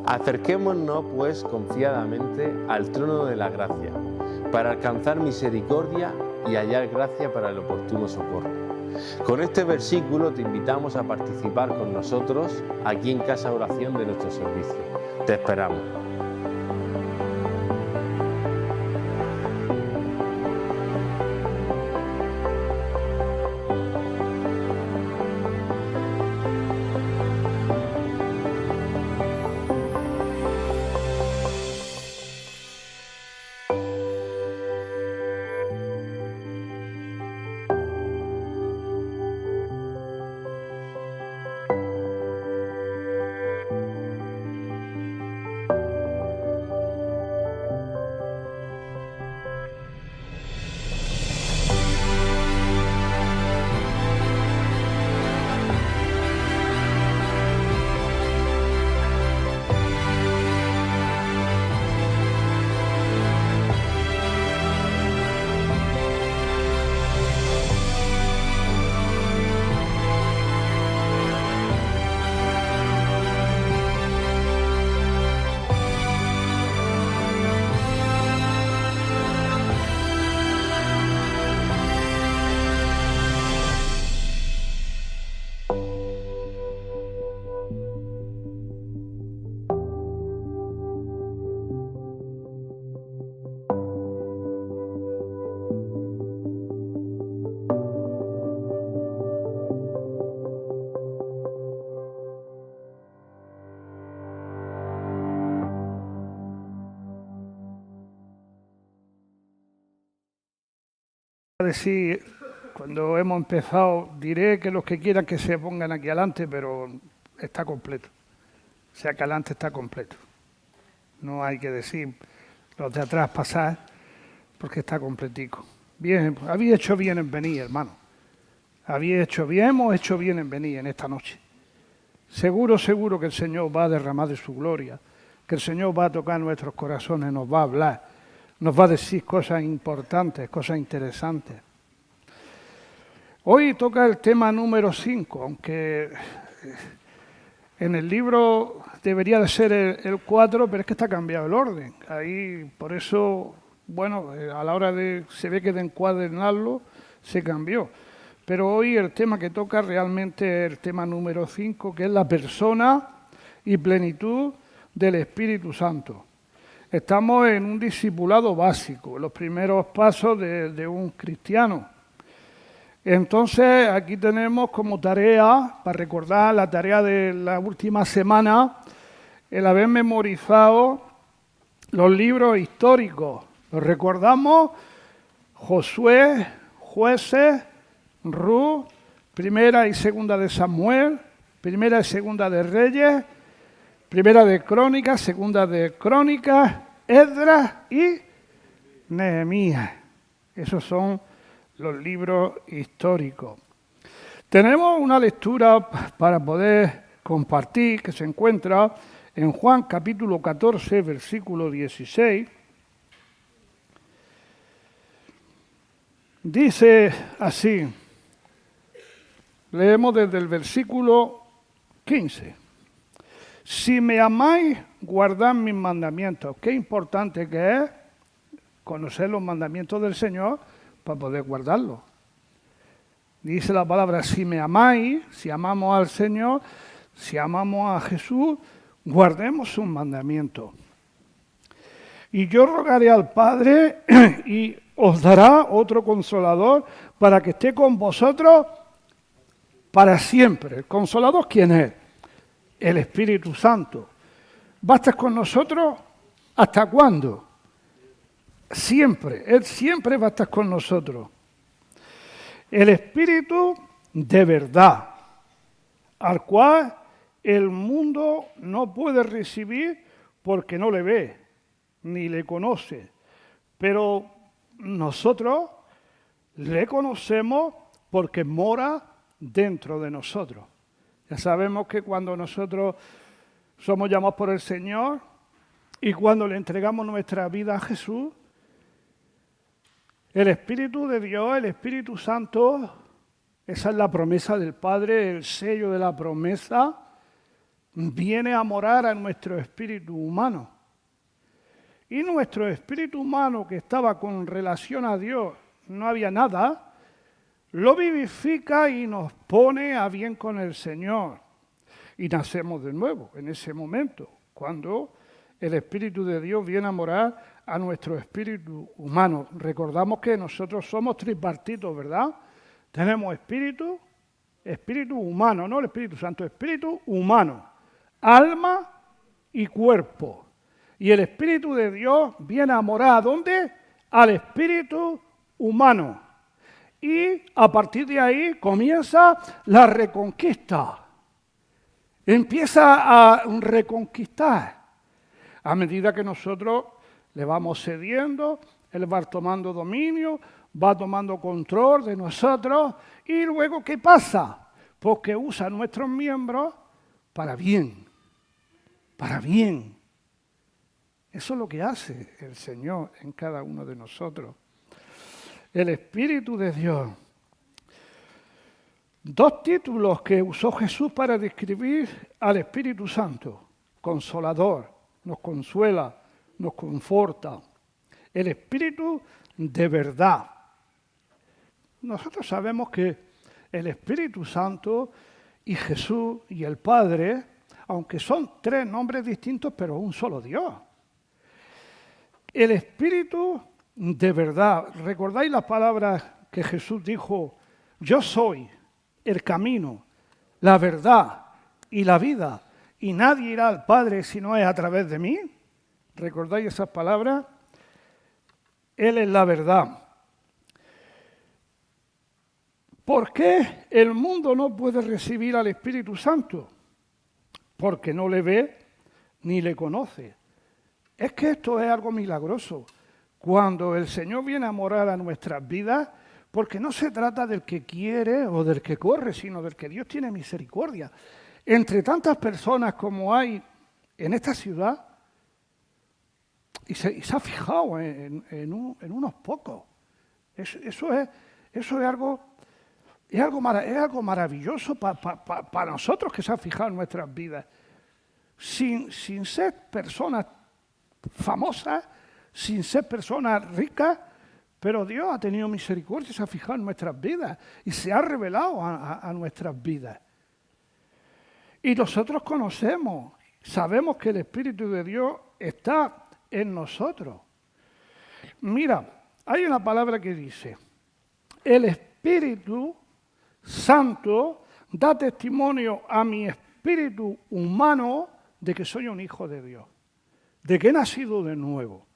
Acerquémonos, pues, confiadamente al trono de la gracia, para alcanzar misericordia y hallar gracia para el oportuno socorro. Con este versículo te invitamos a participar con nosotros aquí en Casa Oración de nuestro servicio. Te esperamos. Decir, cuando hemos empezado, diré que los que quieran que se pongan aquí adelante, pero está completo. O sea, que adelante está completo. No hay que decir los de atrás pasar, porque está completico. Bien, habéis hecho bien en venir, hermano. Habéis hecho bien, hemos hecho bien en venir en esta noche. Seguro que el Señor va a derramar de su gloria, que el Señor va a tocar nuestros corazones, nos va a hablar. Nos va a decir cosas importantes, cosas interesantes. Hoy toca el tema número 5, aunque en el libro debería de ser el 4, pero es que está cambiado el orden. Ahí, por eso, bueno, a la hora se ve que de encuadernarlo, se cambió. Pero hoy el tema que toca realmente es el tema número 5, que es la persona y plenitud del Espíritu Santo. Estamos en un discipulado básico, los primeros pasos de un cristiano. Entonces, aquí tenemos como tarea, para recordar la tarea de la última semana, el haber memorizado los libros históricos. Los recordamos: Josué, Jueces, Ruth, Primera y Segunda de Samuel, Primera y Segunda de Reyes, Primera de Crónicas, Segunda de Crónicas, Esdras y Nehemías. Esos son los libros históricos. Tenemos una lectura para poder compartir que se encuentra en Juan capítulo 14, versículo 16. Dice así, leemos desde el versículo 15. Si me amáis, guardad mis mandamientos. Qué importante que es conocer los mandamientos del Señor para poder guardarlos. Dice la palabra, si me amáis, si amamos al Señor, si amamos a Jesús, guardemos sus mandamientos. Y yo rogaré al Padre y os dará otro consolador para que esté con vosotros para siempre. ¿El consolador quién es? El Espíritu Santo. ¿Va a estar con nosotros hasta cuándo? Siempre. Él siempre va a estar con nosotros. El Espíritu de verdad, al cual el mundo no puede recibir porque no le ve, ni le conoce. Pero nosotros le conocemos porque mora dentro de nosotros. Ya sabemos que cuando nosotros somos llamados por el Señor y cuando le entregamos nuestra vida a Jesús, el Espíritu de Dios, el Espíritu Santo, esa es la promesa del Padre, el sello de la promesa, viene a morar a nuestro espíritu humano. Y nuestro espíritu humano, que estaba con relación a Dios, no había nada, lo vivifica y nos pone a bien con el Señor. Y nacemos de nuevo en ese momento, cuando el Espíritu de Dios viene a morar a nuestro espíritu humano. Recordamos que nosotros somos tripartitos, ¿verdad? Tenemos espíritu humano, no el Espíritu Santo, espíritu humano, alma y cuerpo. Y el Espíritu de Dios viene a morar, ¿a dónde? Al espíritu humano. Y a partir de ahí comienza la reconquista. Empieza a reconquistar. A medida que nosotros le vamos cediendo, Él va tomando dominio, va tomando control de nosotros. Y luego, ¿qué pasa? Pues que usa nuestros miembros para bien. Para bien. Eso es lo que hace el Señor en cada uno de nosotros. El Espíritu de Dios. Dos títulos que usó Jesús para describir al Espíritu Santo. Consolador, nos consuela, nos conforta. El Espíritu de verdad. Nosotros sabemos que el Espíritu Santo y Jesús y el Padre, aunque son tres nombres distintos, pero un solo Dios. El Espíritu de verdad. ¿Recordáis las palabras que Jesús dijo? Yo soy el camino, la verdad y la vida, y nadie irá al Padre si no es a través de mí. ¿Recordáis esas palabras? Él es la verdad. ¿Por qué el mundo no puede recibir al Espíritu Santo? Porque no le ve ni le conoce. Es que esto es algo milagroso. Cuando el Señor viene a morar a nuestras vidas, porque no se trata del que quiere o del que corre, sino del que Dios tiene misericordia. Entre tantas personas como hay en esta ciudad, y se ha fijado en unos pocos. Eso es algo maravilloso para nosotros que se ha fijado en nuestras vidas. Sin ser personas famosas, sin ser personas ricas, pero Dios ha tenido misericordia y se ha fijado en nuestras vidas y se ha revelado a nuestras vidas. Y nosotros conocemos, sabemos que el Espíritu de Dios está en nosotros. Mira, hay una palabra que dice, el Espíritu Santo da testimonio a mi espíritu humano de que soy un hijo de Dios, de que he nacido de nuevo.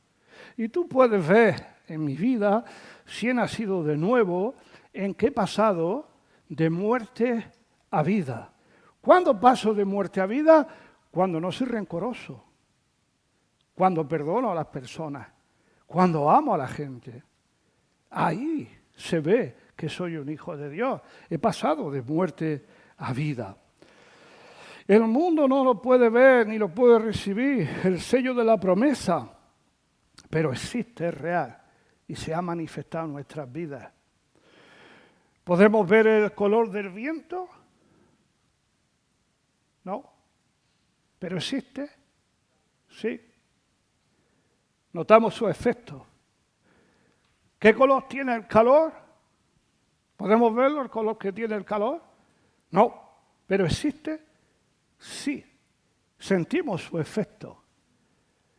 Y tú puedes ver en mi vida si he nacido de nuevo, en qué he pasado de muerte a vida. ¿Cuándo paso de muerte a vida? Cuando no soy rencoroso, cuando perdono a las personas, cuando amo a la gente. Ahí se ve que soy un hijo de Dios. He pasado de muerte a vida. El mundo no lo puede ver ni lo puede recibir, el sello de la promesa, pero existe, es real y se ha manifestado en nuestras vidas. ¿Podemos ver el color del viento? No, pero existe, sí. Notamos su efecto. ¿Qué color tiene el calor? ¿Podemos verlo, el color que tiene el calor? No, pero existe, sí. Sentimos su efecto.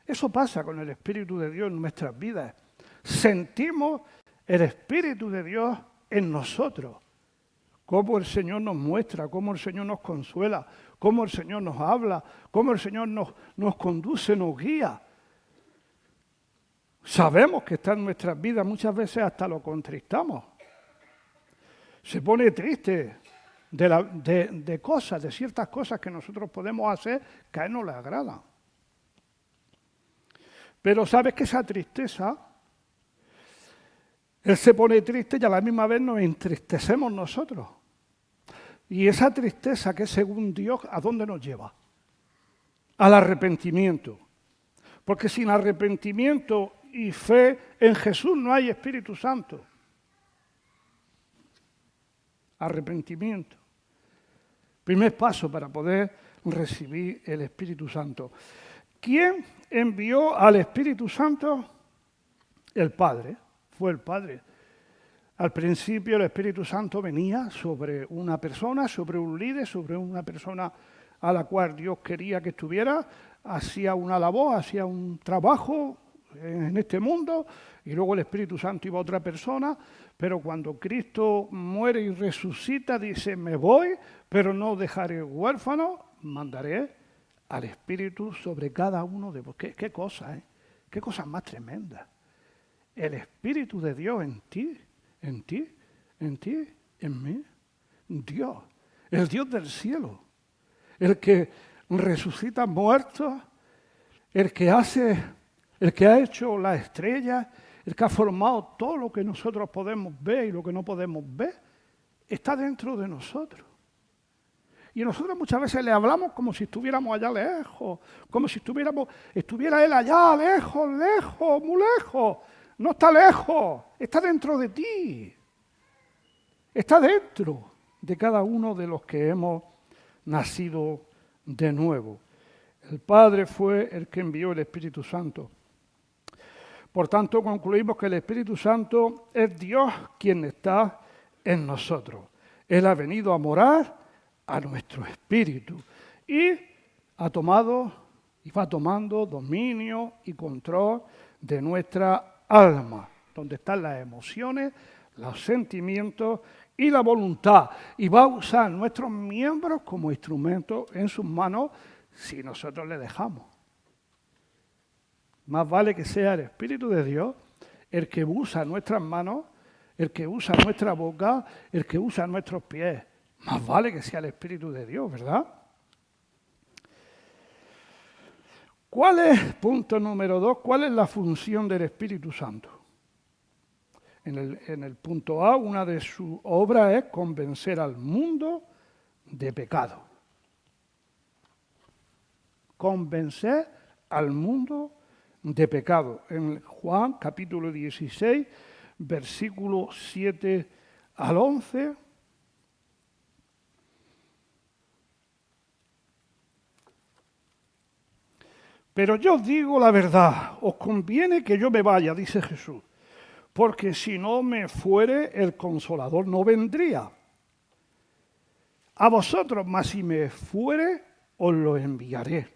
Eso pasa con el Espíritu de Dios en nuestras vidas. Sentimos el Espíritu de Dios en nosotros. Cómo el Señor nos muestra, cómo el Señor nos consuela, cómo el Señor nos habla, cómo el Señor nos conduce, nos guía. Sabemos que está en nuestras vidas, muchas veces hasta lo contristamos. Se pone triste de cosas, de ciertas cosas que nosotros podemos hacer que a Él no le agradan. Pero sabes que esa tristeza, Él se pone triste y a la misma vez nos entristecemos nosotros. Y esa tristeza que es según Dios, ¿a dónde nos lleva? Al arrepentimiento. Porque sin arrepentimiento y fe en Jesús no hay Espíritu Santo. Arrepentimiento. Primer paso para poder recibir el Espíritu Santo. ¿Quién envió al Espíritu Santo? El Padre, fue el Padre. Al principio el Espíritu Santo venía sobre una persona, sobre un líder, sobre una persona a la cual Dios quería que estuviera, hacía una labor, hacía un trabajo en este mundo, y luego el Espíritu Santo iba a otra persona, pero cuando Cristo muere y resucita, dice, me voy, pero no dejaré huérfano, mandaré al Espíritu sobre cada uno de vosotros. ¿Qué cosa, qué cosa más tremenda? El Espíritu de Dios en ti, en ti, en ti, en mí. Dios, el Dios del cielo, el que resucita muertos, el que ha hecho la estrella, el que ha formado todo lo que nosotros podemos ver y lo que no podemos ver, está dentro de nosotros. Y nosotros muchas veces le hablamos como si estuviéramos allá lejos, como si estuviera él allá lejos, lejos, muy lejos. No está lejos, está dentro de ti. Está dentro de cada uno de los que hemos nacido de nuevo. El Padre fue el que envió el Espíritu Santo. Por tanto, concluimos que el Espíritu Santo es Dios quien está en nosotros. Él ha venido a morar a nuestro espíritu y ha tomado y va tomando dominio y control de nuestra alma, donde están las emociones, los sentimientos y la voluntad. Y va a usar nuestros miembros como instrumentos en sus manos si nosotros le dejamos. Más vale que sea el Espíritu de Dios el que usa nuestras manos, el que usa nuestra boca, el que usa nuestros pies. Más vale que sea el Espíritu de Dios, ¿verdad? ¿Cuál es, punto número 2, cuál es la función del Espíritu Santo? En el punto A, una de sus obras es convencer al mundo de pecado. Convencer al mundo de pecado. En Juan capítulo 16, versículo 7 al 11. Pero yo os digo la verdad, os conviene que yo me vaya, dice Jesús, porque si no me fuere, el Consolador no vendría. A vosotros, mas si me fuere, os lo enviaré.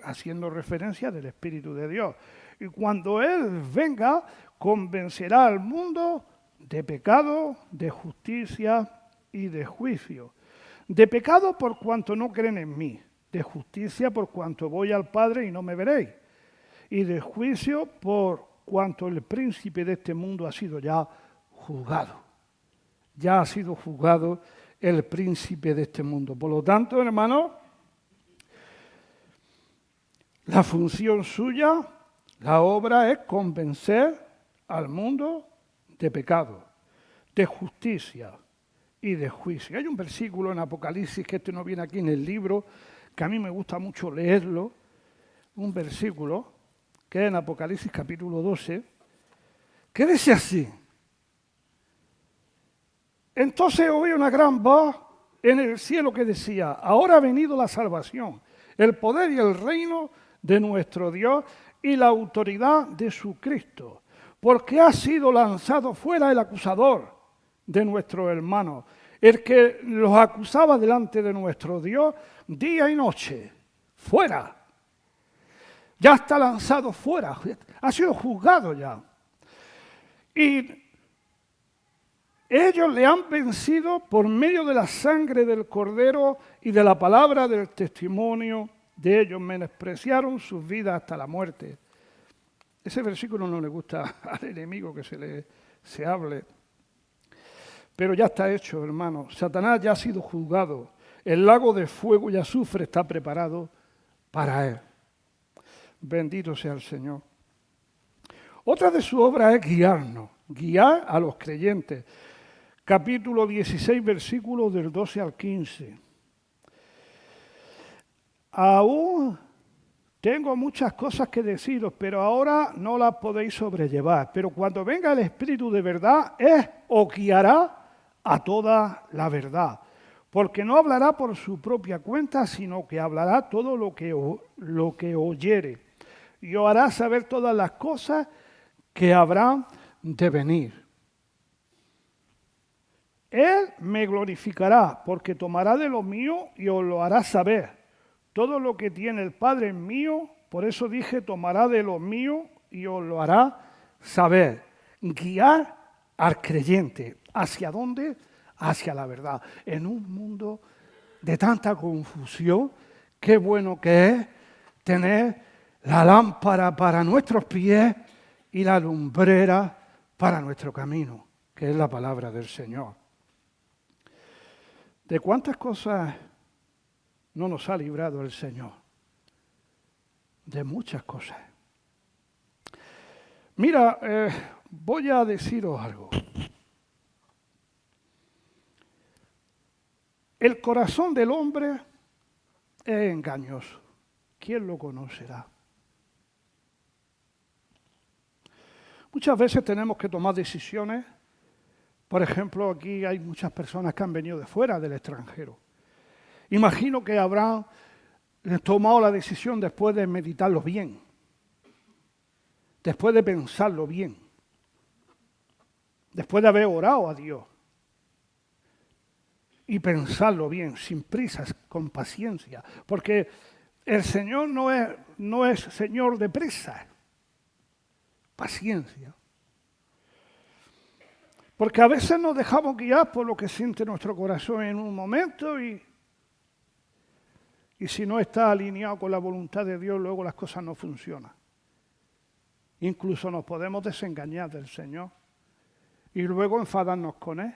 Haciendo referencia del Espíritu de Dios. Y cuando Él venga, convencerá al mundo de pecado, de justicia y de juicio. De pecado por cuanto no creen en mí. De justicia por cuanto voy al Padre y no me veréis. Y de juicio por cuanto el príncipe de este mundo ha sido ya juzgado. Ya ha sido juzgado el príncipe de este mundo. Por lo tanto, hermanos, la función suya, la obra es convencer al mundo de pecado, de justicia y de juicio. Hay un versículo en Apocalipsis, que no viene aquí en el libro, que a mí me gusta mucho leerlo, un versículo que es en Apocalipsis capítulo 12, que dice así: entonces oí una gran voz en el cielo que decía, ahora ha venido la salvación, el poder y el reino de nuestro Dios y la autoridad de su Cristo, porque ha sido lanzado fuera el acusador de nuestros hermanos, el que los acusaba delante de nuestro Dios día y noche. Fuera. Ya está lanzado fuera. Ha sido juzgado ya. Y ellos le han vencido por medio de la sangre del Cordero y de la palabra del testimonio de ellos. Menospreciaron sus vidas hasta la muerte. Ese versículo no le gusta al enemigo que se hable. Pero ya está hecho, hermano. Satanás ya ha sido juzgado. El lago de fuego y azufre está preparado para él. Bendito sea el Señor. Otra de sus obras es guiarnos, guiar a los creyentes. Capítulo 16, versículos del 12 al 15. Aún tengo muchas cosas que deciros, pero ahora no las podéis sobrellevar. Pero cuando venga el Espíritu de verdad, os guiará a toda la verdad. porque no hablará por su propia cuenta, sino que hablará todo lo que oyere, y os hará saber todas las cosas que habrán de venir. Él me glorificará, porque tomará de lo mío y os lo hará saber. Todo lo que tiene el Padre es mío, por eso dije, tomará de lo mío y os lo hará saber. Guiar al creyente. ¿Hacia dónde? Hacia la verdad. En un mundo de tanta confusión, qué bueno que es tener la lámpara para nuestros pies y la lumbrera para nuestro camino, que es la palabra del Señor. ¿De cuántas cosas no nos ha librado el Señor? De muchas cosas. Mira, voy a deciros algo. El corazón del hombre es engañoso. ¿Quién lo conocerá? Muchas veces tenemos que tomar decisiones. Por ejemplo, aquí hay muchas personas que han venido de fuera, del extranjero. Imagino que habrán tomado la decisión después de meditarlo bien, después de pensarlo bien, después de haber orado a Dios y pensarlo bien, sin prisas, con paciencia, porque el Señor no es Señor de prisa, paciencia. Porque a veces nos dejamos guiar por lo que siente nuestro corazón en un momento y si no está alineado con la voluntad de Dios, luego las cosas no funcionan. Incluso nos podemos desengañar del Señor y luego enfadarnos con Él.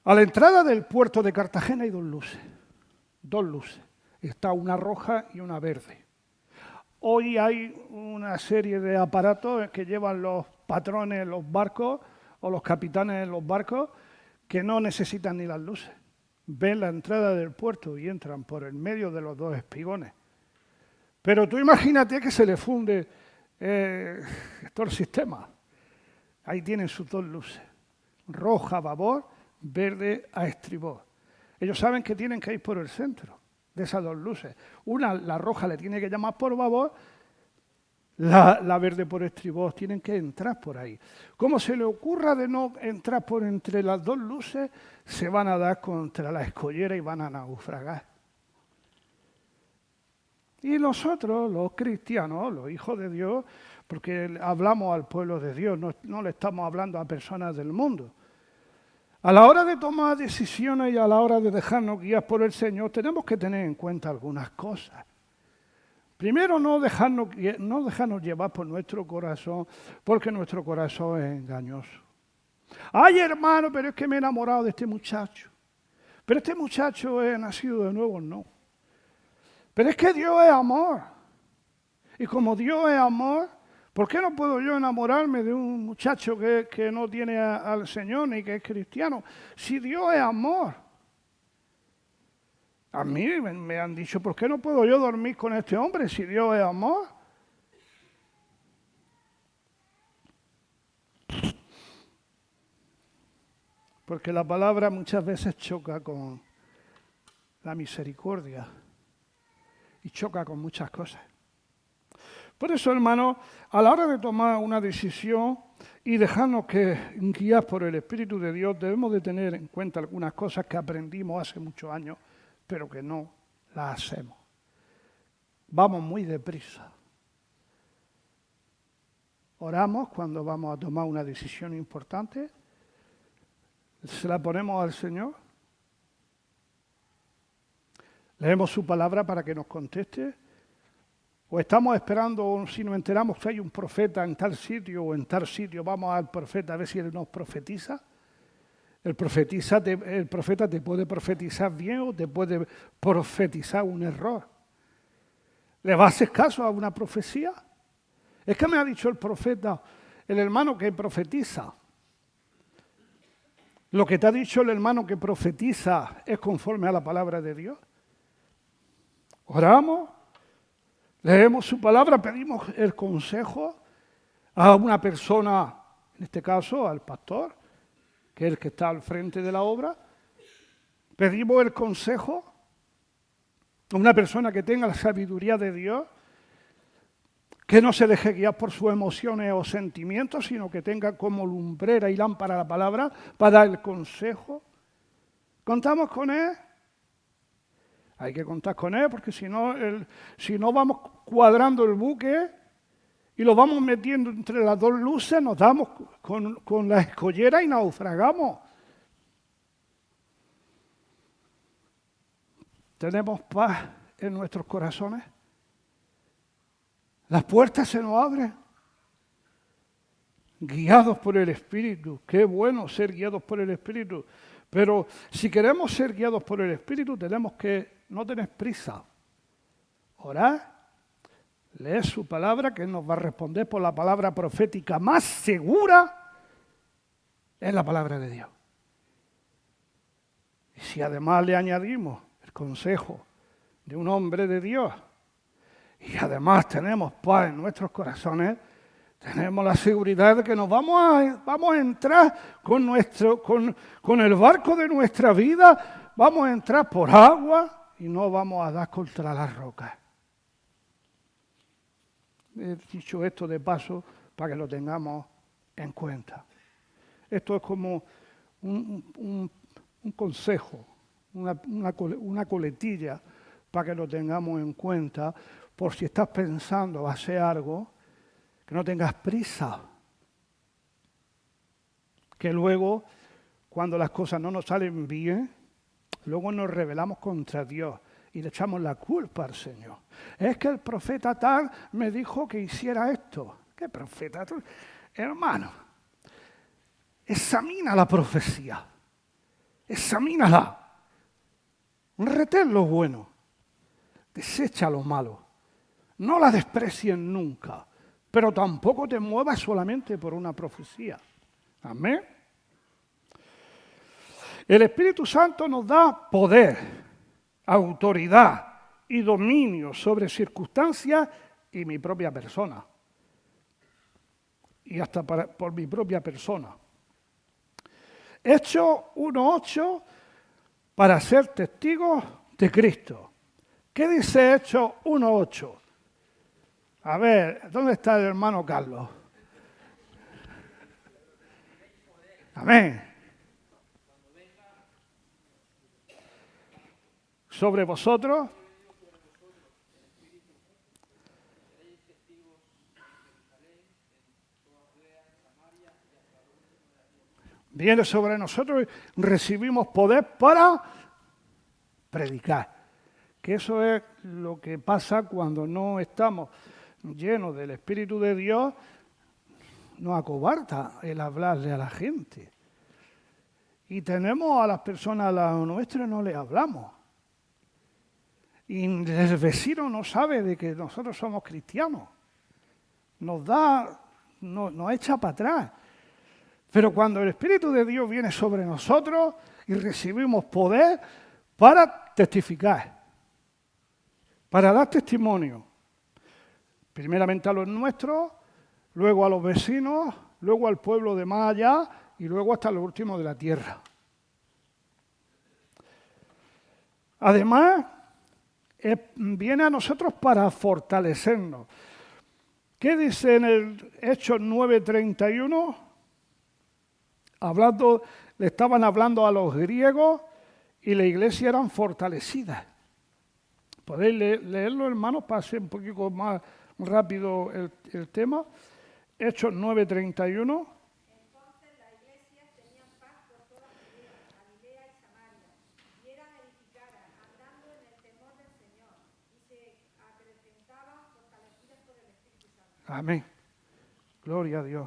A la entrada del puerto de Cartagena hay dos luces. Está una roja y una verde. Hoy hay una serie de aparatos que llevan los patrones en los barcos o los capitanes en los barcos que no necesitan ni las luces. Ven la entrada del puerto y entran por el medio de los dos espigones. Pero tú imagínate que se le funde todo el sistema. Ahí tienen sus dos luces. Roja a babor, verde a estribor. Ellos saben que tienen que ir por el centro de esas dos luces. Una, la roja, le tiene que llamar por babor, la verde por estribor, tienen que entrar por ahí. Como se le ocurra de no entrar por entre las dos luces, se van a dar contra la escollera y van a naufragar. Y nosotros, los cristianos, los hijos de Dios, porque hablamos al pueblo de Dios, no le estamos hablando a personas del mundo. A la hora de tomar decisiones y a la hora de dejarnos guiar por el Señor, tenemos que tener en cuenta algunas cosas. Primero, no dejarnos llevar por nuestro corazón, porque nuestro corazón es engañoso. Ay, hermano, pero es que me he enamorado de este muchacho. Pero este muchacho es nacido de nuevo, no. Pero es que Dios es amor. Y como Dios es amor, ¿por qué no puedo yo enamorarme de un muchacho que no tiene al Señor ni que es cristiano? Si Dios es amor. A mí me han dicho, ¿por qué no puedo yo dormir con este hombre si Dios es amor? Porque la palabra muchas veces choca con la misericordia y choca con muchas cosas. Por eso, hermanos, a la hora de tomar una decisión y dejarnos guiar por el Espíritu de Dios, debemos de tener en cuenta algunas cosas que aprendimos hace muchos años, pero que no las hacemos. Vamos muy deprisa. Oramos cuando vamos a tomar una decisión importante, se la ponemos al Señor, leemos su palabra para que nos conteste, o estamos esperando, o si nos enteramos que hay un profeta en tal sitio o en tal sitio, vamos al profeta a ver si él nos profetiza. El profeta te puede profetizar bien o te puede profetizar un error. ¿Le vas a hacer caso a una profecía? Es que me ha dicho el profeta, el hermano que profetiza. Lo que te ha dicho el hermano que profetiza es conforme a la palabra de Dios. Oramos, leemos su palabra, pedimos el consejo a una persona, en este caso al pastor, que es el que está al frente de la obra. Pedimos el consejo a una persona que tenga la sabiduría de Dios, que no se deje guiar por sus emociones o sentimientos, sino que tenga como lumbrera y lámpara la palabra para dar el consejo. ¿Contamos con Él? Hay que contar con Él, porque si no vamos cuadrando el buque y lo vamos metiendo entre las dos luces, nos damos con la escollera y naufragamos. ¿Tenemos paz en nuestros corazones? Las puertas se nos abren. Guiados por el Espíritu. Qué bueno ser guiados por el Espíritu. Pero si queremos ser guiados por el Espíritu, tenemos que no tener prisa. Orar, leer su palabra, que nos va a responder por la palabra profética más segura, es la palabra de Dios. Y si además le añadimos el consejo de un hombre de Dios, y además tenemos paz en nuestros corazones, tenemos la seguridad de que nos vamos a entrar con el barco de nuestra vida, vamos a entrar por agua y no vamos a dar contra las rocas. He dicho esto de paso para que lo tengamos en cuenta. Esto es como un consejo, una coletilla para que lo tengamos en cuenta, por si estás pensando hacer algo, que no tengas prisa. Que luego, cuando las cosas no nos salen bien, luego nos rebelamos contra Dios y le echamos la culpa al Señor. Es que el profeta tal me dijo que hiciera esto. ¿Qué profeta? Hermano, examina la profecía. Examínala. Retén lo bueno. Desecha lo malo. No la desprecies nunca, pero tampoco te muevas solamente por una profecía. Amén. El Espíritu Santo nos da poder, autoridad y dominio sobre circunstancias y mi propia persona. Y hasta por mi propia persona. Hechos 1:8 para ser testigos de Cristo. ¿Qué dice Hechos 1:8? A ver, ¿dónde está el hermano Carlos? Amén. Sobre vosotros viene sobre nosotros y recibimos poder para predicar. Que eso es lo que pasa cuando no estamos llenos del Espíritu de Dios, nos acobarda el hablarle a la gente. Y tenemos a las personas a lado nuestro y no les hablamos. Y el vecino no sabe de que nosotros somos cristianos. Nos echa para atrás. Pero cuando el Espíritu de Dios viene sobre nosotros y recibimos poder para testificar, para dar testimonio, primeramente a los nuestros, luego a los vecinos, luego al pueblo de más allá y luego hasta los últimos de la tierra. Además, viene a nosotros para fortalecernos. ¿Qué dice en el Hechos 9:31? Le estaban hablando a los griegos y la iglesia eran fortalecidas. Podéis leerlo, hermanos, para hacer un poquito más rápido el tema. Hechos 9:31. Entonces las iglesias tenían paz por toda Judea, Galilea y Samaria, y eran edificadas, andando en el temor del Señor, y se acrecentaban fortalecidas por el Espíritu Santo. Amén. Gloria a Dios.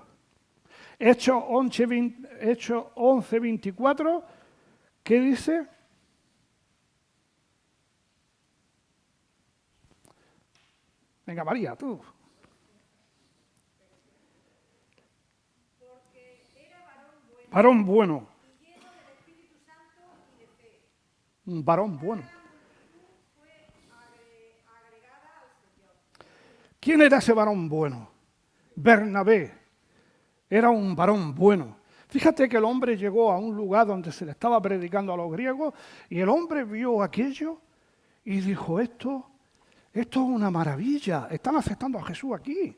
Hechos 11:24, ¿qué dice? Venga, María, tú. Porque era Varón bueno. y lleno del Espíritu Santo y de fe. Un varón bueno. Fue agregada al Señor. ¿Quién era ese varón bueno? Bernabé. Era un varón bueno. Fíjate que el hombre llegó a un lugar donde se le estaba predicando a los griegos y el hombre vio aquello y dijo, esto es una maravilla, están aceptando a Jesús aquí.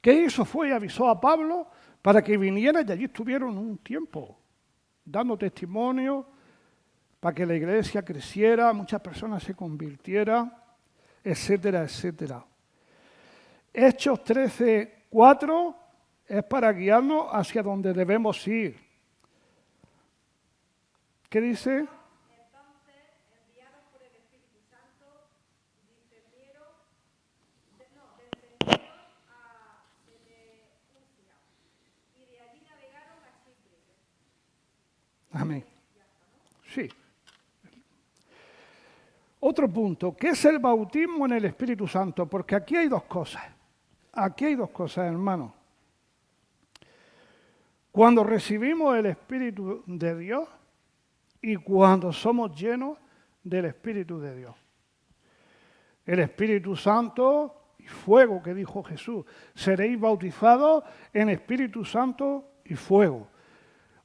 ¿Qué hizo? Fue y avisó a Pablo para que viniera y allí estuvieron un tiempo, dando testimonio para que la iglesia creciera, muchas personas se convirtieran, etcétera, etcétera. Hechos 13:4 es para guiarnos hacia donde debemos ir. ¿Qué dice? Entonces, enviados por el Espíritu Santo, descendieron a Seleucia y de allí navegaron a Chipre. Amén. Sí. Otro punto, ¿qué es el bautismo en el Espíritu Santo? Porque aquí hay dos cosas. Aquí hay dos cosas, hermano. Cuando recibimos el Espíritu de Dios y cuando somos llenos del Espíritu de Dios. El Espíritu Santo y fuego, que dijo Jesús. Seréis bautizados en Espíritu Santo y fuego.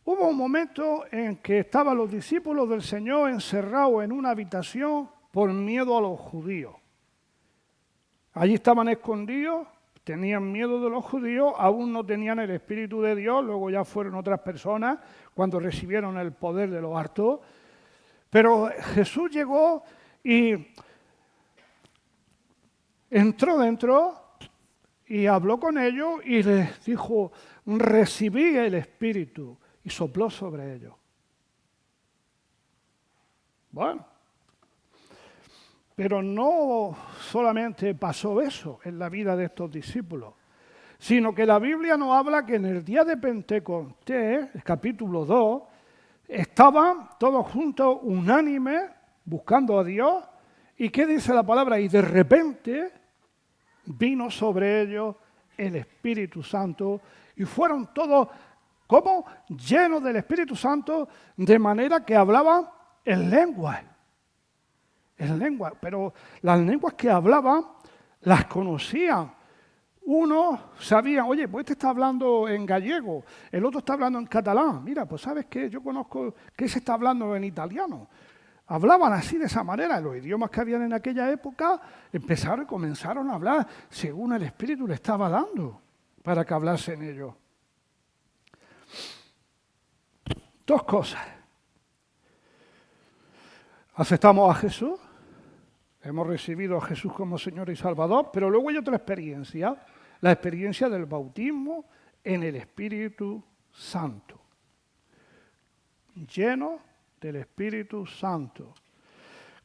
Hubo un momento en que estaban los discípulos del Señor encerrados en una habitación por miedo a los judíos. Allí estaban escondidos, tenían miedo de los judíos, aún no tenían el Espíritu de Dios, luego ya fueron otras personas cuando recibieron el poder de lo alto. Pero Jesús llegó y entró dentro y habló con ellos y les dijo, recibí el Espíritu, y sopló sobre ellos. Bueno, pero no solamente pasó eso en la vida de estos discípulos, sino que la Biblia nos habla que en el día de Pentecostés, el capítulo 2, estaban todos juntos unánimes buscando a Dios. ¿Y qué dice la palabra? Y de repente vino sobre ellos el Espíritu Santo y fueron todos como llenos del Espíritu Santo, de manera que hablaban en lenguas. En lenguas, pero las lenguas que hablaban las conocían. Uno sabía, oye, pues este está hablando en gallego, el otro está hablando en catalán. Mira, pues ¿sabes qué? Yo conozco que se está hablando en italiano. Hablaban así, de esa manera. Los idiomas que habían en aquella época comenzaron a hablar según el Espíritu le estaba dando para que hablasen ellos. Dos cosas. Aceptamos a Jesús, hemos recibido a Jesús como Señor y Salvador, pero luego hay otra experiencia, la experiencia del bautismo en el Espíritu Santo. Lleno del Espíritu Santo,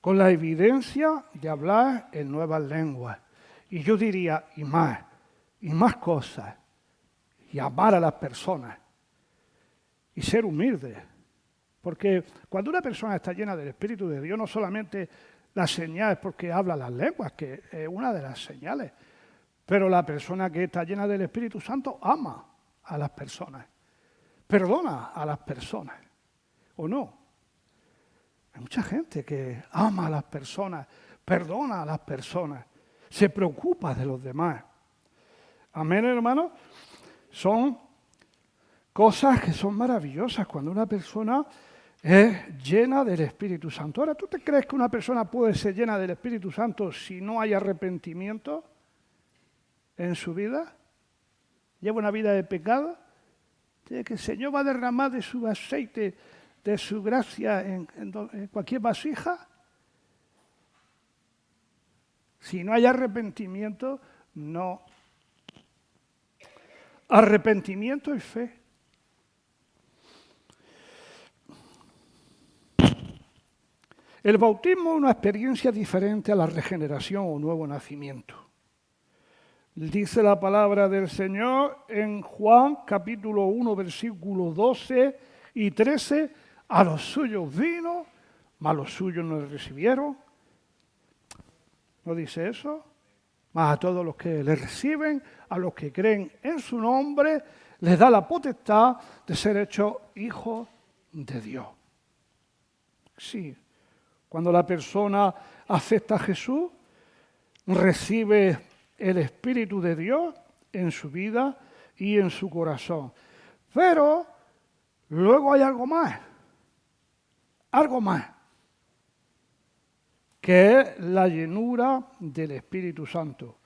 con la evidencia de hablar en nuevas lenguas. Y yo diría, y más cosas, y amar a las personas, y ser humilde. Porque cuando una persona está llena del Espíritu de Dios, no solamente la señal es porque habla las lenguas, que es una de las señales, pero la persona que está llena del Espíritu Santo ama a las personas, perdona a las personas, ¿o no? Hay mucha gente que ama a las personas, perdona a las personas, se preocupa de los demás. Amén, hermano. Son cosas que son maravillosas cuando una persona es llena del Espíritu Santo. Ahora, ¿tú te crees que una persona puede ser llena del Espíritu Santo si no hay arrepentimiento en su vida? ¿Lleva una vida de pecado? ¿Que el Señor va a derramar de su aceite, de su gracia en cualquier vasija? Si no hay arrepentimiento, no. Arrepentimiento y fe. El bautismo es una experiencia diferente a la regeneración o nuevo nacimiento. Dice la palabra del Señor en Juan capítulo 1, versículos 12 y 13, a los suyos vino, mas los suyos no le recibieron. ¿No dice eso? Mas a todos los que le reciben, a los que creen en su nombre, les da la potestad de ser hechos hijos de Dios. Sí. Cuando la persona acepta a Jesús, recibe el Espíritu de Dios en su vida y en su corazón. Pero Luego hay algo más, que es la llenura del Espíritu Santo.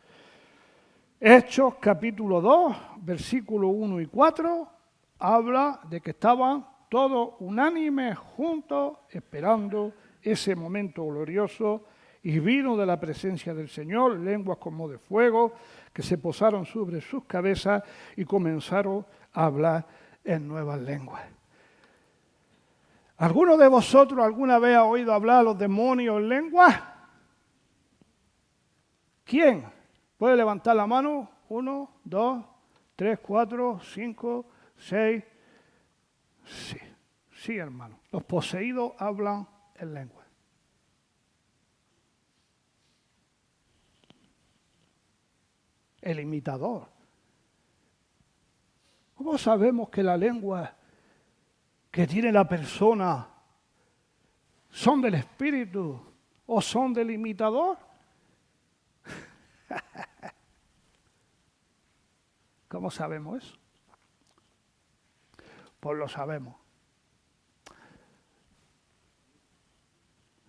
Hechos capítulo 2, versículos 1 y 4, habla de que estaban todos unánimes juntos esperando ese momento glorioso y vino de la presencia del Señor lenguas como de fuego que se posaron sobre sus cabezas y comenzaron a hablar en nuevas lenguas. ¿Alguno de vosotros alguna vez ha oído hablar a los demonios en lenguas? ¿Quién? ¿Puede levantar la mano? 1, 2, 3, 4, 5, 6. Sí, hermano. Los poseídos hablan en lenguas. El imitador. ¿Cómo sabemos que la lengua que tiene la persona son del espíritu o son del imitador? ¿Cómo sabemos eso? Pues lo sabemos.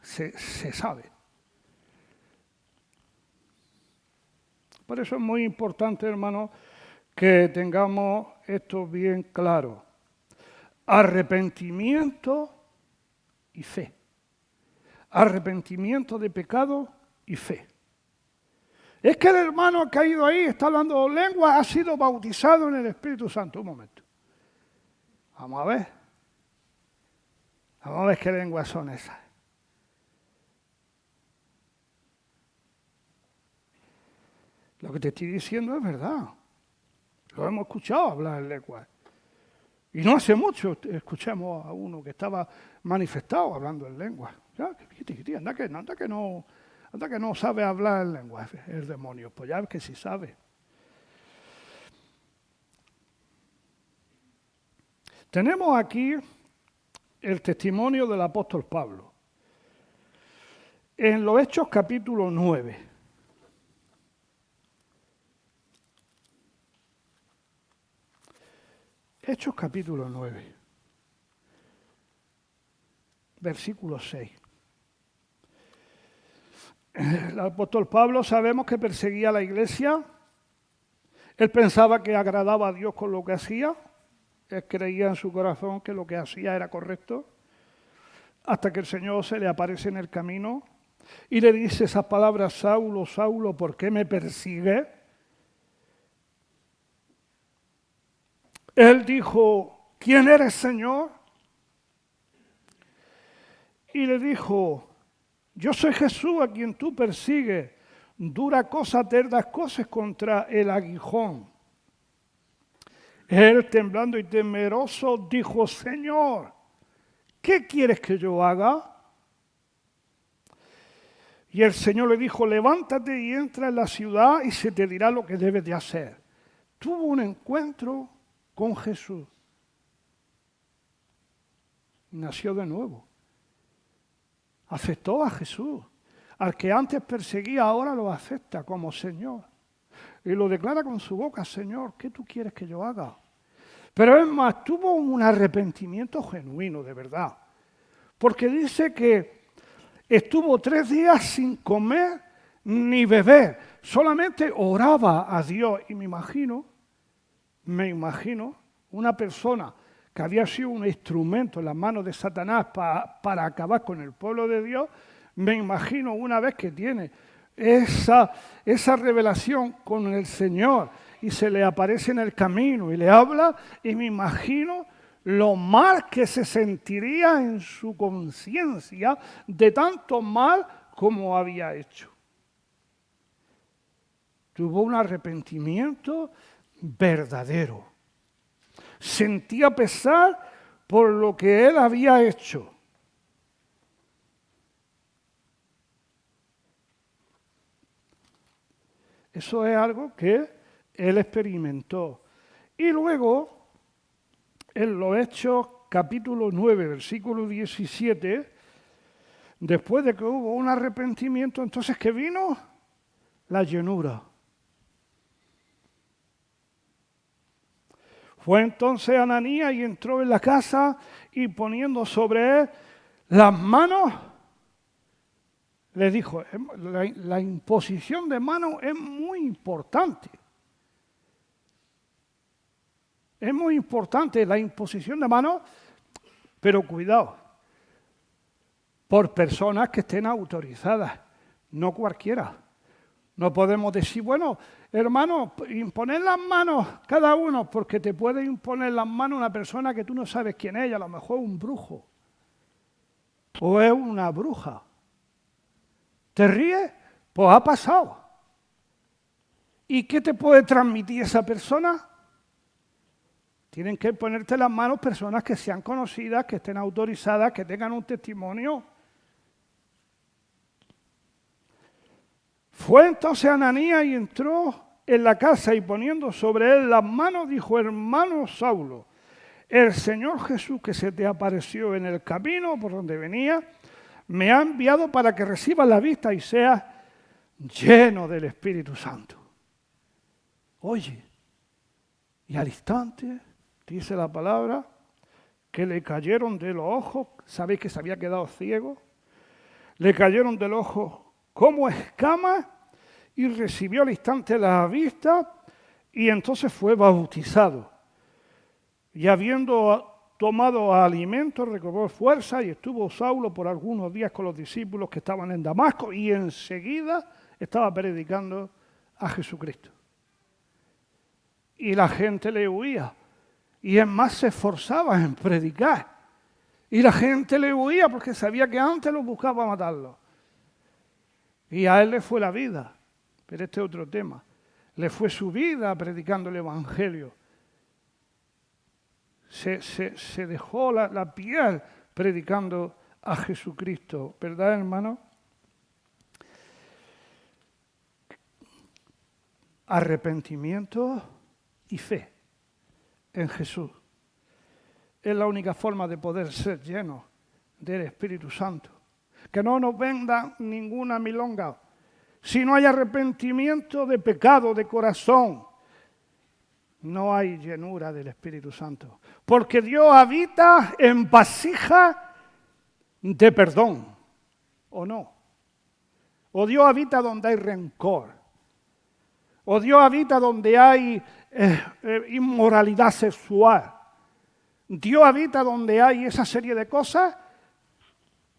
Se sabe. Por eso es muy importante, hermano, que tengamos esto bien claro. Arrepentimiento y fe. Arrepentimiento de pecado y fe. Es que el hermano que ha ido ahí, está hablando lenguas, ha sido bautizado en el Espíritu Santo. Un momento. Vamos a ver. Vamos a ver qué lenguas son esas. Lo que te estoy diciendo es verdad. Lo hemos escuchado hablar en lenguas. Y no hace mucho escuchamos a uno que estaba manifestado hablando en lenguas. Anda que no sabe hablar en lenguas el demonio. Pues ya que sí sabe. Tenemos aquí el testimonio del apóstol Pablo. En los Hechos capítulo 9. Hechos capítulo 9, versículo 6. El apóstol Pablo sabemos que perseguía a la iglesia. Él pensaba que agradaba a Dios con lo que hacía. Él creía en su corazón que lo que hacía era correcto. Hasta que el Señor se le aparece en el camino y le dice esas palabras: Saulo, Saulo, ¿por qué me persigues? Él dijo: ¿quién eres, Señor? Y le dijo: yo soy Jesús a quien tú persigues. Dura cosa hacer las cosas contra el aguijón. Él, temblando y temeroso, dijo: Señor, ¿qué quieres que yo haga? Y el Señor le dijo: levántate y entra en la ciudad y se te dirá lo que debes de hacer. Tuvo un encuentro con Jesús. Nació de nuevo. Aceptó a Jesús. Al que antes perseguía, ahora lo acepta como Señor. Y lo declara con su boca: Señor, ¿qué tú quieres que yo haga? Pero es más, tuvo un arrepentimiento genuino, de verdad. Porque dice que estuvo 3 días sin comer ni beber. Solamente oraba a Dios. Y me imagino una persona que había sido un instrumento en las manos de Satanás para acabar con el pueblo de Dios. Me imagino una vez que tiene esa revelación con el Señor y se le aparece en el camino y le habla, y me imagino lo mal que se sentiría en su conciencia de tanto mal como había hecho. Tuvo un arrepentimiento verdadero. Sentía pesar por lo que él había hecho. Eso es algo que él experimentó. Y luego, en los Hechos capítulo 9, versículo 17, después de que hubo un arrepentimiento, entonces ¿qué vino? La llenura. Fue entonces Ananías y entró en la casa y poniendo sobre él las manos, le dijo, la imposición de manos es muy importante. Es muy importante la imposición de manos, pero cuidado, por personas que estén autorizadas, no cualquiera. No podemos decir, bueno, hermano, imponer las manos cada uno, porque te puede imponer las manos una persona que tú no sabes quién es, a lo mejor un brujo o es una bruja. ¿Te ríes? Pues ha pasado. ¿Y qué te puede transmitir esa persona? Tienen que ponerte las manos personas que sean conocidas, que estén autorizadas, que tengan un testimonio. Fue entonces Ananías y entró en la casa y poniendo sobre él las manos dijo, hermano Saulo, el Señor Jesús que se te apareció en el camino por donde venía, me ha enviado para que recibas la vista y seas lleno del Espíritu Santo. Oye, y al instante, dice la palabra, que le cayeron de los ojos, ¿sabéis que se había quedado ciego? Le cayeron del ojo como escamas y recibió al instante la vista y entonces fue bautizado. Y habiendo tomado alimento, recobró fuerza y estuvo Saulo por algunos días con los discípulos que estaban en Damasco y enseguida estaba predicando a Jesucristo. Y la gente le huía y es más se esforzaba en predicar. Y la gente le huía porque sabía que antes los buscaba matarlo. Y a él le fue la vida, pero este es otro tema. Le fue su vida predicando el Evangelio. Se dejó la piel predicando a Jesucristo, ¿verdad, hermano? Arrepentimiento y fe en Jesús. Es la única forma de poder ser lleno del Espíritu Santo. Que no nos venda ninguna milonga. Si no hay arrepentimiento de pecado, de corazón, no hay llenura del Espíritu Santo. Porque Dios habita en vasija de perdón, ¿o no? O Dios habita donde hay rencor. O Dios habita donde hay inmoralidad sexual. Dios habita donde hay esa serie de cosas.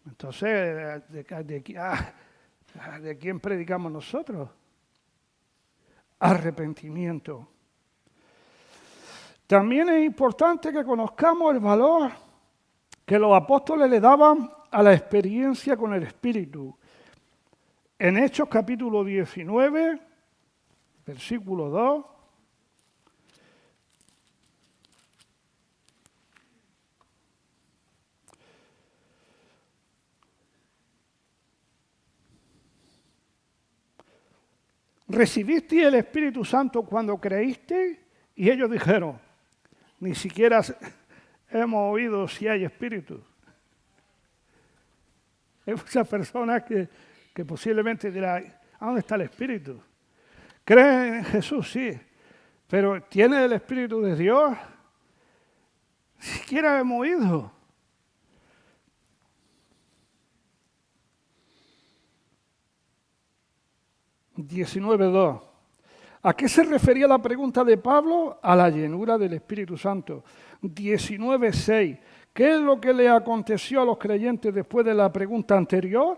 Entonces, ¿de quién predicamos nosotros? Arrepentimiento. También es importante que conozcamos el valor que los apóstoles le daban a la experiencia con el Espíritu. En Hechos capítulo 19, versículo 2, ¿recibisteis el Espíritu Santo cuando creísteis? Y ellos dijeron, ni siquiera hemos oído si hay Espíritu. Hay muchas personas que posiblemente dirán, ¿a dónde está el Espíritu? ¿Creen en Jesús? Sí. Pero ¿tiene el Espíritu de Dios? Ni siquiera hemos oído. (19:2). ¿A qué se refería la pregunta de Pablo? A la llenura del Espíritu Santo. 19:6. ¿Qué es lo que le aconteció a los creyentes después de la pregunta anterior?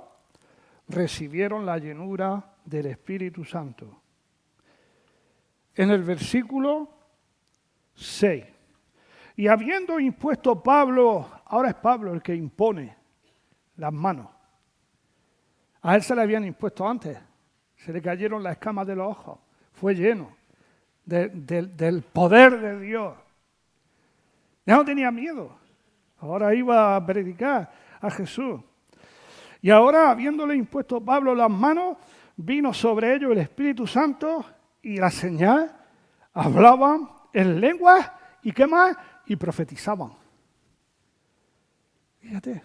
Recibieron la llenura del Espíritu Santo. En el versículo 6. Y habiendo impuesto Pablo, ahora es Pablo el que impone las manos. A él se le habían impuesto antes. Se le cayeron las escamas de los ojos. Fue lleno del poder de Dios. Ya no tenía miedo. Ahora iba a predicar a Jesús. Y ahora, habiéndole impuesto Pablo las manos, vino sobre ellos el Espíritu Santo y la señal, hablaban en lenguas y ¿qué más? Y profetizaban. Fíjate.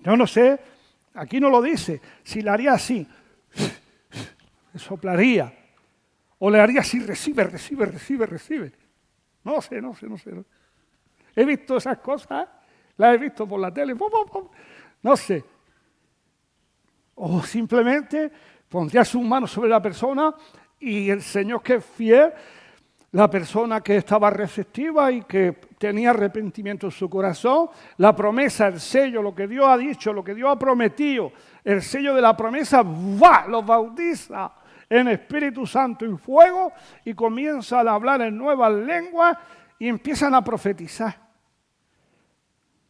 Yo no sé, aquí no lo dice, si le haría así, soplaría, o le haría así, recibe. No sé. He visto esas cosas, las he visto por la tele, no sé. O simplemente pondría sus manos sobre la persona y el Señor, que es fiel, la persona que estaba receptiva y que tenía arrepentimiento en su corazón, la promesa, el sello, lo que Dios ha dicho, lo que Dios ha prometido, el sello de la promesa, los bautiza en Espíritu Santo y fuego y comienzan a hablar en nuevas lenguas y empiezan a profetizar.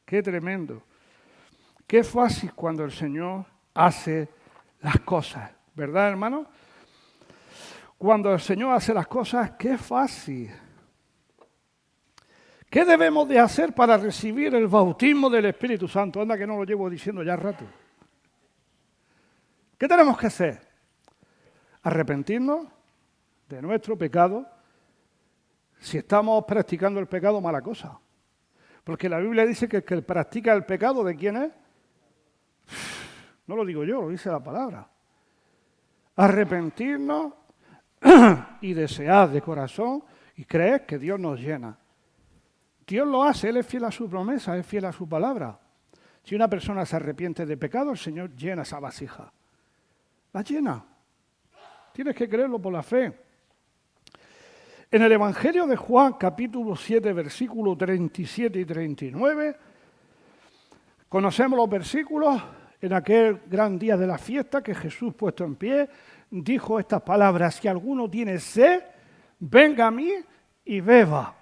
Qué tremendo. Qué fácil cuando el Señor hace las cosas, ¿verdad, hermano? Cuando el Señor hace las cosas, qué fácil. ¿Qué debemos de hacer para recibir el bautismo del Espíritu Santo? Anda que no lo llevo diciendo ya rato. ¿Qué tenemos que hacer? Arrepentirnos de nuestro pecado. Si estamos practicando el pecado, mala cosa. Porque la Biblia dice que el que practica el pecado, ¿de quién es? No lo digo yo, lo dice la palabra. Arrepentirnos y desear de corazón y creer que Dios nos llena. Dios lo hace, Él es fiel a su promesa, es fiel a su palabra. Si una persona se arrepiente de pecado, el Señor llena esa vasija. La llena. Tienes que creerlo por la fe. En el Evangelio de Juan, capítulo 7, versículos 37 y 39, conocemos los versículos. En aquel gran día de la fiesta que Jesús, puesto en pie, dijo estas palabras: si alguno tiene sed, venga a mí y beba.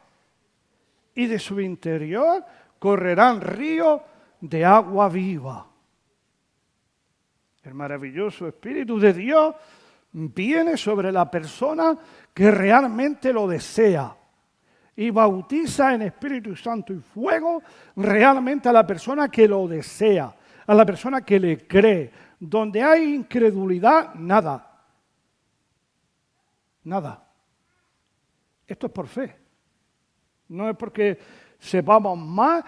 Y de su interior correrán ríos de agua viva. El maravilloso Espíritu de Dios viene sobre la persona que realmente lo desea y bautiza en Espíritu Santo y fuego realmente a la persona que lo desea, a la persona que le cree. Donde hay incredulidad, nada. Nada. Esto es por fe. No es porque sepamos más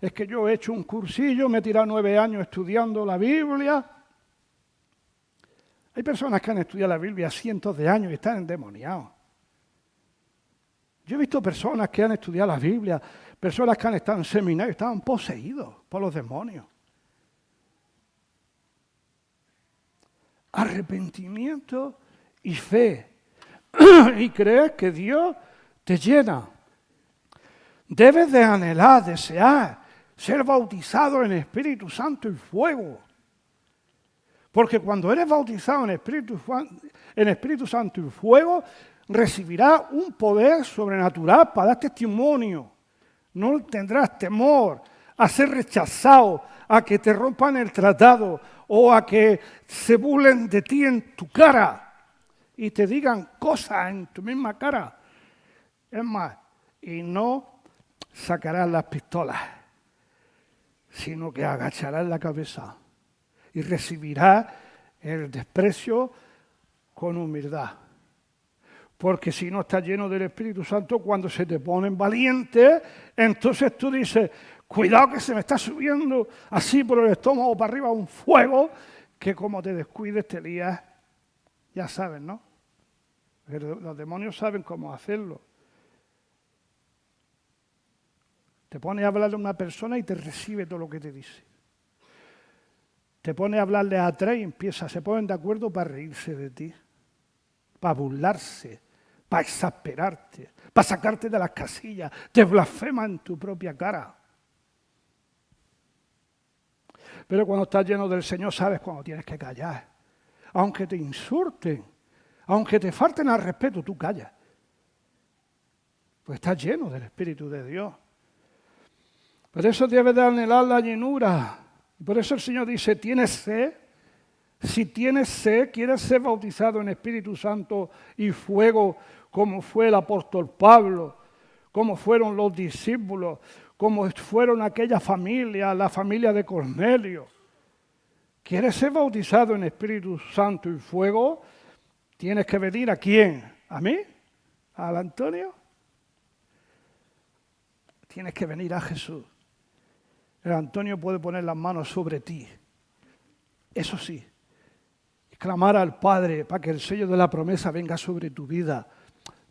es que yo he hecho un cursillo, me he tirado 9 años estudiando la Biblia. Hay personas que han estudiado la Biblia cientos de años y están endemoniados. Yo he visto personas que han estudiado la Biblia, personas que han estado en seminarios, estaban poseídos por los demonios. Arrepentimiento y fe. Y creer que Dios te llena. Debes de anhelar, desear, ser bautizado en Espíritu Santo y fuego. Porque cuando eres bautizado en Espíritu Santo y fuego, recibirás un poder sobrenatural para dar testimonio. No tendrás temor a ser rechazado, a que te rompan el tratado o a que se burlen de ti en tu cara y te digan cosas en tu misma cara. Es más, y no sacarás las pistolas, sino que agacharás la cabeza y recibirás el desprecio con humildad. Porque si no estás lleno del Espíritu Santo, cuando se te ponen valientes, entonces tú dices, cuidado que se me está subiendo así por el estómago para arriba un fuego, que como te descuides te lías, ya sabes, ¿no? Pero los demonios saben cómo hacerlo. Te pones a hablarle a una persona y te recibe todo lo que te dice. Te pones a hablarle a 3 y se ponen de acuerdo para reírse de ti, para burlarse, para exasperarte, para sacarte de las casillas, te blasfeman en tu propia cara. Pero cuando estás lleno del Señor sabes cuando tienes que callar. Aunque te insulten, aunque te falten al respeto, tú callas. Pues estás lleno del Espíritu de Dios. Por eso debes de anhelar la llenura. Por eso el Señor dice, ¿tienes sed? Si tienes sed, quieres ser bautizado en Espíritu Santo y fuego, como fue el apóstol Pablo, como fueron los discípulos, como fueron aquella familia, la familia de Cornelio. ¿Quieres ser bautizado en Espíritu Santo y fuego? Tienes que venir ¿a quién? ¿A mí? ¿Al Antonio? Tienes que venir a Jesús. El Antonio puede poner las manos sobre ti. Eso sí. Clamar al Padre para que el sello de la promesa venga sobre tu vida.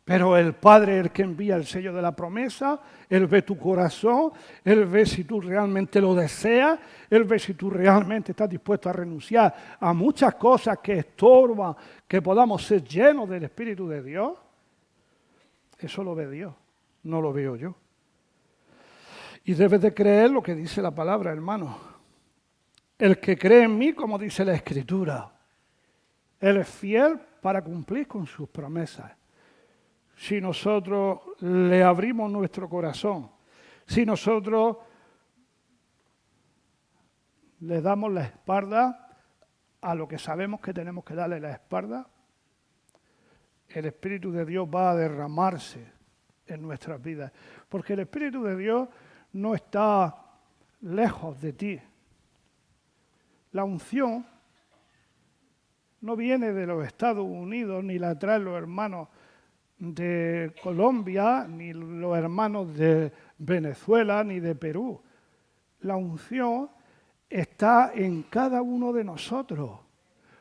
Pero el Padre es el que envía el sello de la promesa, Él ve tu corazón, Él ve si tú realmente lo deseas, Él ve si tú realmente estás dispuesto a renunciar a muchas cosas que estorban, que podamos ser llenos del Espíritu de Dios. Eso lo ve Dios, no lo veo yo. Y debes de creer lo que dice la palabra, hermano. El que cree en mí, como dice la Escritura, Él es fiel para cumplir con sus promesas. Si nosotros le abrimos nuestro corazón, si nosotros le damos la espalda a lo que sabemos que tenemos que darle la espalda, el Espíritu de Dios va a derramarse en nuestras vidas. Porque el Espíritu de Dios no está lejos de ti. La unción no viene de los Estados Unidos, ni la traen los hermanos de Colombia, ni los hermanos de Venezuela, ni de Perú. La unción está en cada uno de nosotros,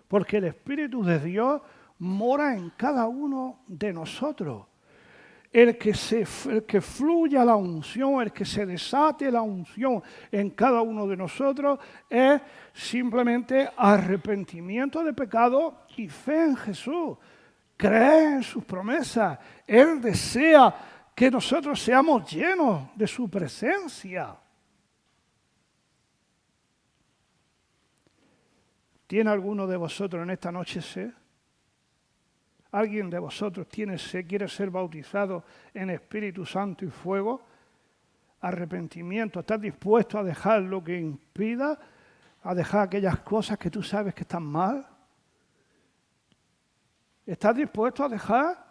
porque el Espíritu de Dios mora en cada uno de nosotros. El que fluya la unción, el que se desate la unción en cada uno de nosotros es simplemente arrepentimiento de pecado y fe en Jesús. Cree en sus promesas. Él desea que nosotros seamos llenos de su presencia. ¿Tiene alguno de vosotros en esta noche sed? ¿Alguien de vosotros tiene sed, quiere ser bautizado en Espíritu Santo y fuego? Arrepentimiento. ¿Estás dispuesto a dejar lo que impida? ¿A dejar aquellas cosas que tú sabes que están mal? ¿Estás dispuesto a dejar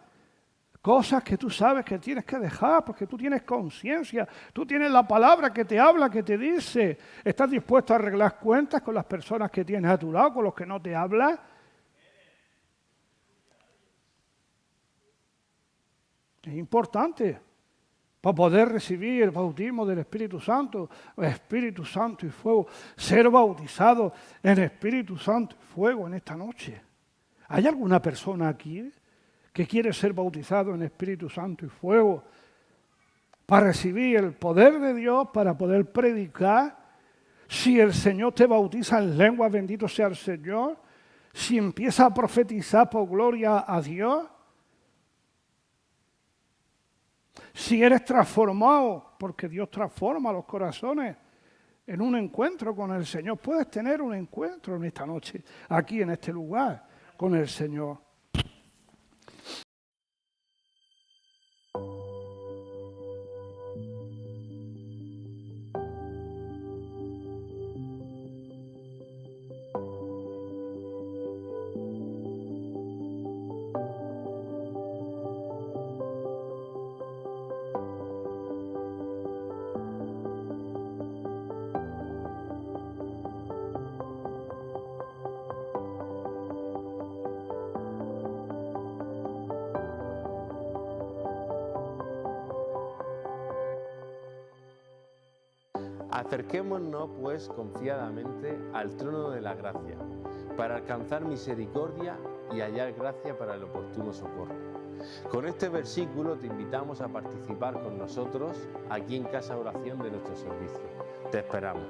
cosas que tú sabes que tienes que dejar porque tú tienes conciencia? Tú tienes la palabra que te habla, que te dice. ¿Estás dispuesto a arreglar cuentas con las personas que tienes a tu lado, con los que no te hablan? Es importante para poder recibir el bautismo del Espíritu Santo y fuego, ser bautizado en Espíritu Santo y fuego en esta noche. ¿Hay alguna persona aquí que quiere ser bautizado en Espíritu Santo y fuego para recibir el poder de Dios, para poder predicar? Si el Señor te bautiza en lengua, bendito sea el Señor. Si empieza a profetizar por gloria a Dios. Si eres transformado, porque Dios transforma los corazones en un encuentro con el Señor. Puedes tener un encuentro en esta noche, aquí en este lugar, con el Señor. Acerquémonos, pues, confiadamente al trono de la gracia, para alcanzar misericordia y hallar gracia para el oportuno socorro. Con este versículo te invitamos a participar con nosotros aquí en Casa Oración de nuestro servicio. Te esperamos.